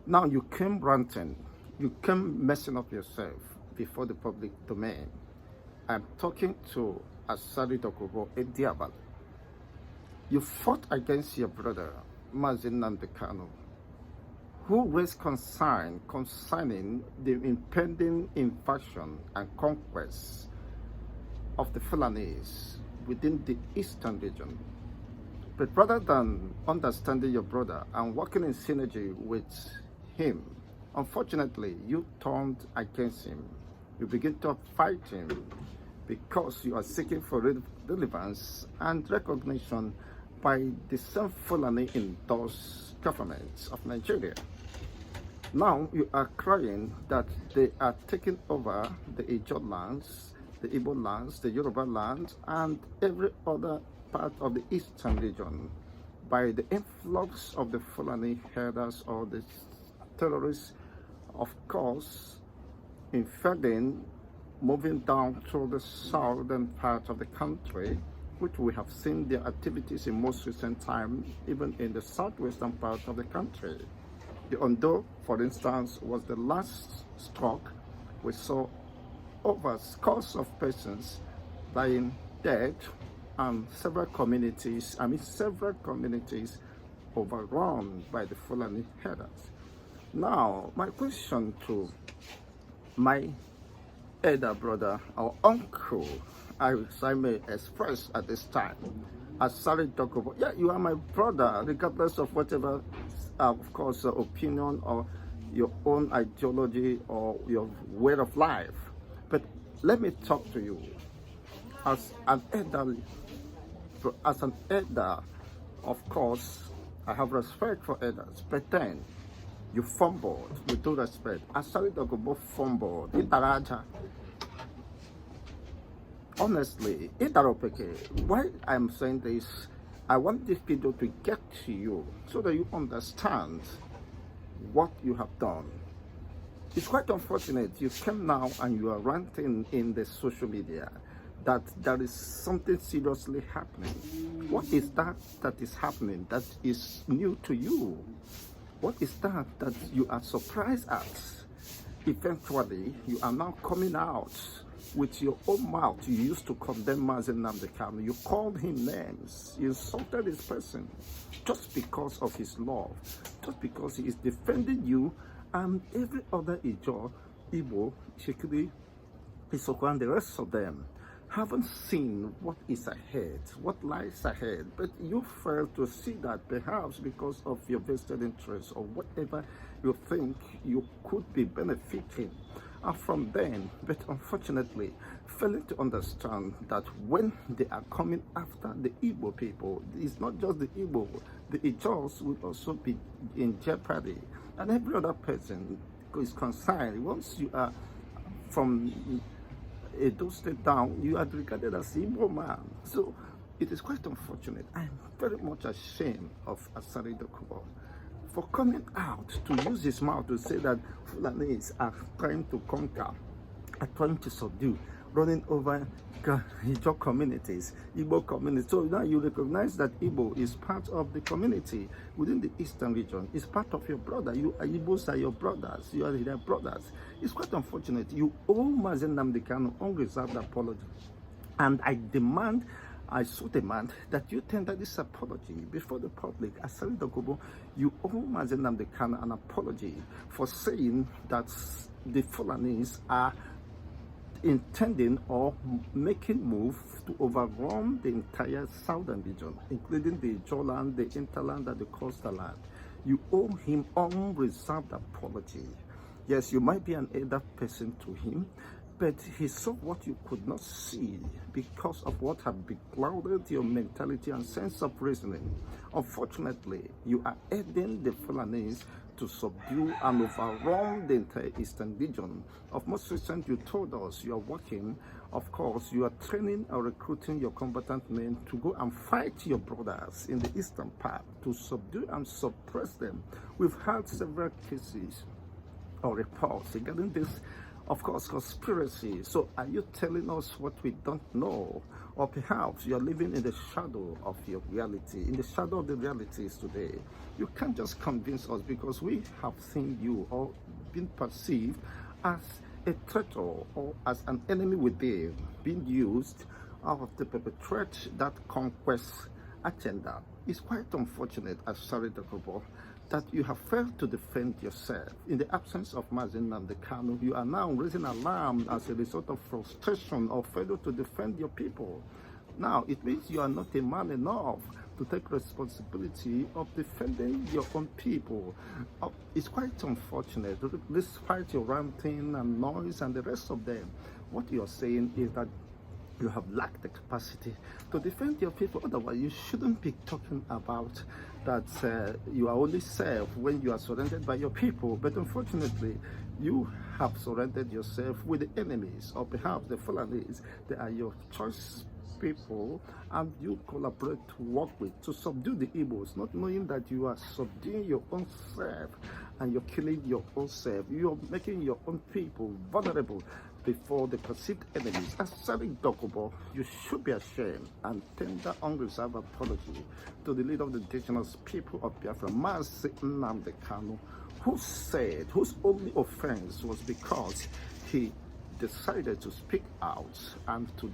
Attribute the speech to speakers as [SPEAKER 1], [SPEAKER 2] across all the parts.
[SPEAKER 1] Now you came ranting, you came messing up yourself before the public domain. I'm talking to Asari Dokubo Ediabal. You fought against your brother, Nnamdi Kanu, who raised concern concerning the impending invasion and conquest of the Fulanese within the eastern region. But rather than understanding your brother and working in synergy with him, unfortunately, you turned against him. You begin to fight him because you are seeking for relevance and recognition by the same Fulani endorsed governments of Nigeria. Now you are crying that they are taking over the Ijaw lands, the Igbo lands, the Yoruba lands, and every other part of the eastern region by the influx of the Fulani herders or the terrorists, of course, impending, moving down to the southern part of the country, which we have seen their activities in most recent time, even in the southwestern part of the country. The Ondo, for instance, was the last stroke. We saw over scores of persons dying dead and several communities overrun by the Fulani herders. Now, my question to my elder brother or uncle, as I may express at this time, Asari Dokubo, yeah, you are my brother, regardless of whatever, of course, opinion or your own ideology or your way of life. But let me talk to you as an elder. Of course, I have respect for elders, but then you fumbled with due respect. Asari Dokubo fumbled. Itaraja. Honestly, why I'm saying this, I want this video to get to you so that you understand what you have done. It's quite unfortunate you came now and you are ranting in the social media that there is something seriously happening. What is that is happening that is new to you? What is that you are surprised at? Eventually, you are now coming out with your own mouth. You used to condemn Nnamdi Kanu. You called him names. You insulted this person just because of his love, just because he is defending you and every other Igbo, Shikiri, Isoko, and the rest of them haven't seen what is ahead, what lies ahead, but you fail to see that perhaps because of your vested interest or whatever you think you could be benefiting from them. But unfortunately, failing to understand that when they are coming after the Igbo people, it's not just the Igbo, the Ijaws will also be in jeopardy, and every other person is concerned. Once you are from Edo State down, you are regarded as Igbo man. So it is quite unfortunate. I'm very much ashamed of Asari Dokubo for coming out to use his mouth to say that Fulanis are trying to conquer, are trying to subdue, running over Ijaw communities, Igbo communities. So now you recognize that Igbo is part of the community within the eastern region. It's part of your brother. Igbos are your brothers. You are their brothers. It's quite unfortunate. You owe Nnamdi Kanu unreserved apology. And I so demand that you tender this apology before the public. Asari Dokubo, you owe Nnamdi Kanu an apology for saying that the Fulanese are intending or making move to overrun the entire southern region, including the Ijaw land, the hinterland, and the coastal land. You owe him unreserved apology. Yes, you might be an elder person to him, but he saw what you could not see because of what had beclouded your mentality and sense of reasoning. Unfortunately, you are aiding the Fulanese to subdue and overrun the entire eastern region. Of most recent, you told us you are working, of course, you are training or recruiting your combatant men to go and fight your brothers in the eastern part, to subdue and suppress them. We've had several cases or reports regarding this of course, conspiracy. So are you telling us what we don't know? Or perhaps you're living in the shadow of your reality, in the shadow of the realities today. You can't just convince us because we have seen you or been perceived as a traitor or as an enemy within, being used to perpetrate that conquest agenda. It's quite unfortunate, Asari Dokubo, that you have failed to defend yourself. In the absence of Nnamdi Kanu, you are now raising alarm as a result of frustration or failure to defend your people. Now, it means you are not a man enough to take responsibility of defending your own people. It's quite unfortunate, despite your ranting and noise and the rest of them. What you are saying is that you have lacked the capacity to defend your people. Otherwise, you shouldn't be talking about that you are only safe when you are surrounded by your people. But unfortunately, you have surrounded yourself with the enemies, or perhaps the Fulanis. They are your choice people, and you collaborate to work with to subdue the Igbos, not knowing that you are subduing your own self and you're killing your own self. You're making your own people vulnerable before the perceived enemies. Asari Dokubo, you should be ashamed and tender unreserved apology to the leader of the indigenous people of Biafra, Nnamdi Kanu, whose only offense was because he decided to speak out and to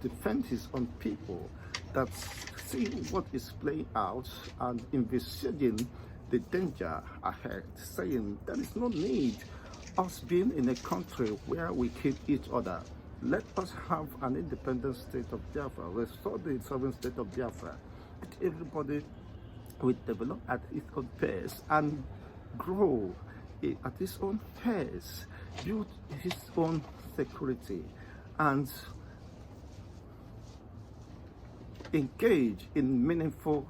[SPEAKER 1] defend his own people, that's seeing what is playing out and envisaging the danger ahead, saying there is no need us being in a country where we kill each other. Let us have an independent state of Biafra, restore the sovereign state of Biafra. Everybody will develop at its own pace and grow at his own pace, build his own security, and engage in meaningful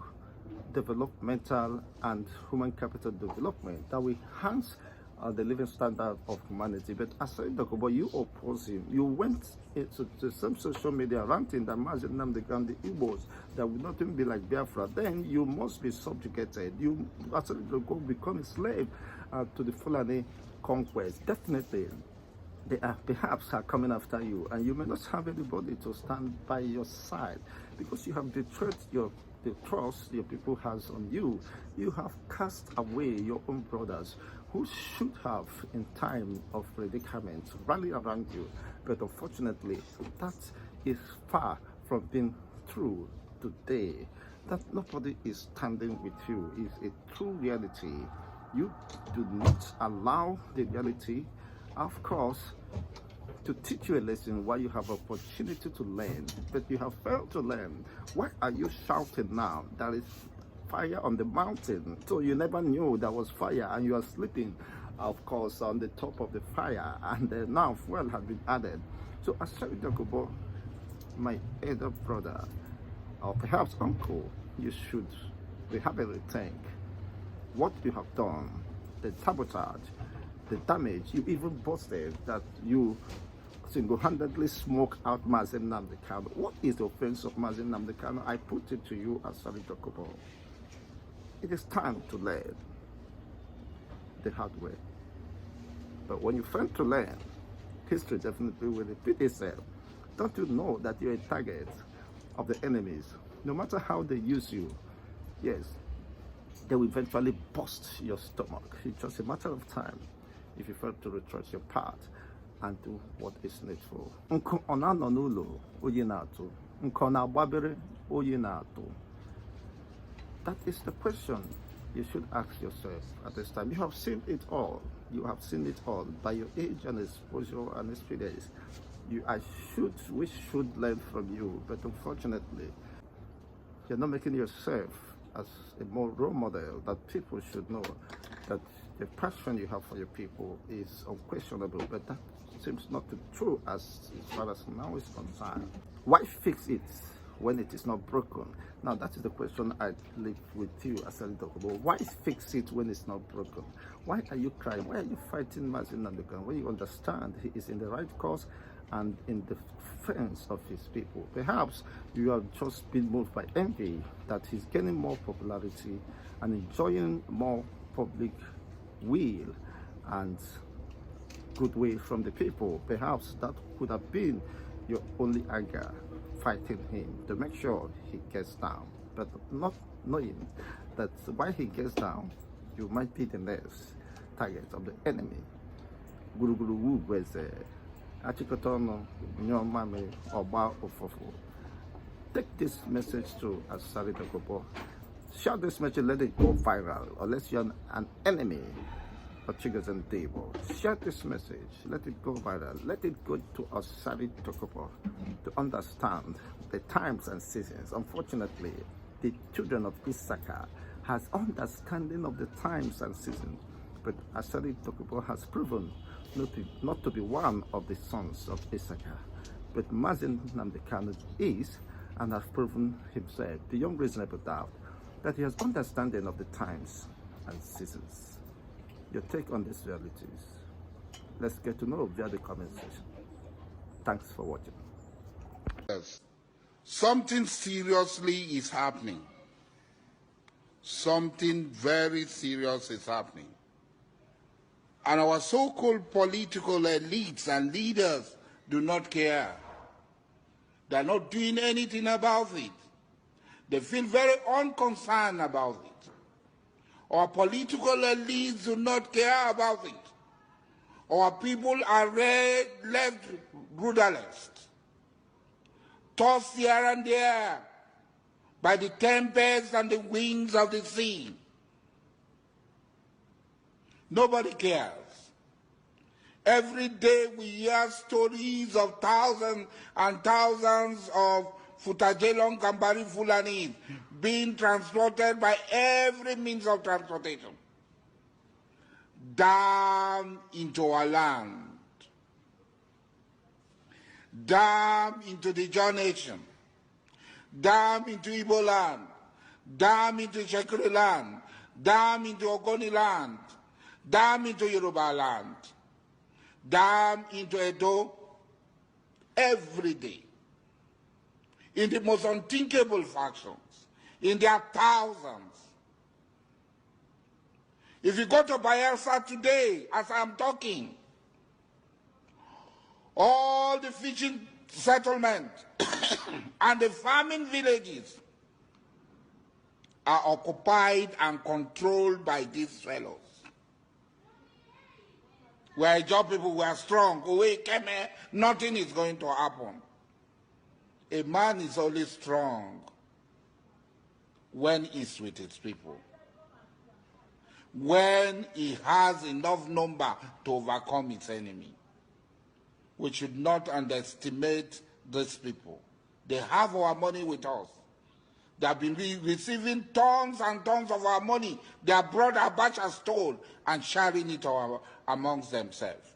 [SPEAKER 1] developmental and human capital development that will enhance the living standard of humanity. But Asari Dokubo, you oppose him. You went into the same social media ranting that Nnamdi and the Igbos that will not even be like Biafra. Then you must be subjugated. You Asari Dokubo become a slave to the Fulani conquest. Definitely, they are perhaps coming after you, and you may not have anybody to stand by your side because you have betrayed the trust your people has on you. You have cast away your own brothers who should have, in time of predicament, rally around you. But unfortunately, that is far from being true today. That nobody is standing with you is a true reality. You do not allow the reality, of course, to teach you a lesson while you have opportunity to learn, but you have failed to learn. Why are you shouting now? There is fire on the mountain. So you never knew there was fire and you are sleeping, of course, on the top of the fire, and now fuel has been added. So Asari Dokubo, my elder brother, or perhaps uncle, you should have a rethink. What you have done, the sabotage, the damage, you even boasted that you single-handedly smoke out Nnamdi Kanu. What is the offense of Nnamdi Kanu? I put it to you, Asari Dokubo. It is time to learn the hard way. But when you fail to learn, history definitely will repeat itself. Don't you know that you're a target of the enemies? No matter how they use you, yes, they will eventually bust your stomach. It's just a matter of time if you fail to retrace your path and do what is needful. That is the question you should ask yourself at this time. You have seen it all. You have seen it all by your age and exposure and experience. We should learn from you, but unfortunately, you're not making yourself as a more role model that people should know that the passion you have for your people is unquestionable, but that seems not to be true as far as now is concerned. Why fix it when it is not broken? Now that is the question I leave with you, Asari Dokubo. Why fix it when it's not broken? Why are you crying? Why are you fighting Nnamdi Kanu when you understand he is in the right cause and in defense of his people? Perhaps you have just been moved by envy that he's gaining more popularity and enjoying more public will and goodwill from the people. Perhaps that could have been your only anger, fighting him to make sure he gets down, but not knowing that while he gets down, you might be the next target of the enemy. Guruguru Weze, Achikotono, Nyomame, Oba Ofofo. Take this message to Asari Dokubo. Share this message, let it go viral, unless you're an enemy of Chiggers and Debo. Share this message, let it go viral, let it go to Asari Dokubo to understand the times and seasons. Unfortunately, the children of Issachar has understanding of the times and seasons, but Asari Dokubo has proven not to be one of the sons of Issachar, but Nnamdi Kanu is, and has proven himself beyond reasonable doubt that he has understanding of the times and seasons. Your take on these realities, let's get to know via the comment section. Thanks for watching.
[SPEAKER 2] Yes. Something seriously is happening. Something very serious is happening. And our so-called political elites and leaders do not care. They're not doing anything about it. They feel very unconcerned about it. Our political elites do not care about it. Our people are left rudderless, tossed here and there by the tempests and the winds of the sea. Nobody cares. Every day we hear stories of thousands and thousands of Futajelong Kambari Fulani being transported by every means of transportation down into our land, down into the Jaw Nation, down into Igbo land, down into Shekri land, down into Ogoni land, down into Yoruba land, down into Edo, every day, in the most unthinkable factions, in their thousands. If you go to Bayelsa today, as I'm talking, all the fishing settlements and the farming villages are occupied and controlled by these fellows. We are job people, we are strong. Nothing is going to happen. A man is only strong when he's with his people, when he has enough number to overcome his enemy. We should not underestimate these people. They have our money with us. They have been receiving tons and tons of our money. Their brother Abacha stole and sharing it amongst themselves.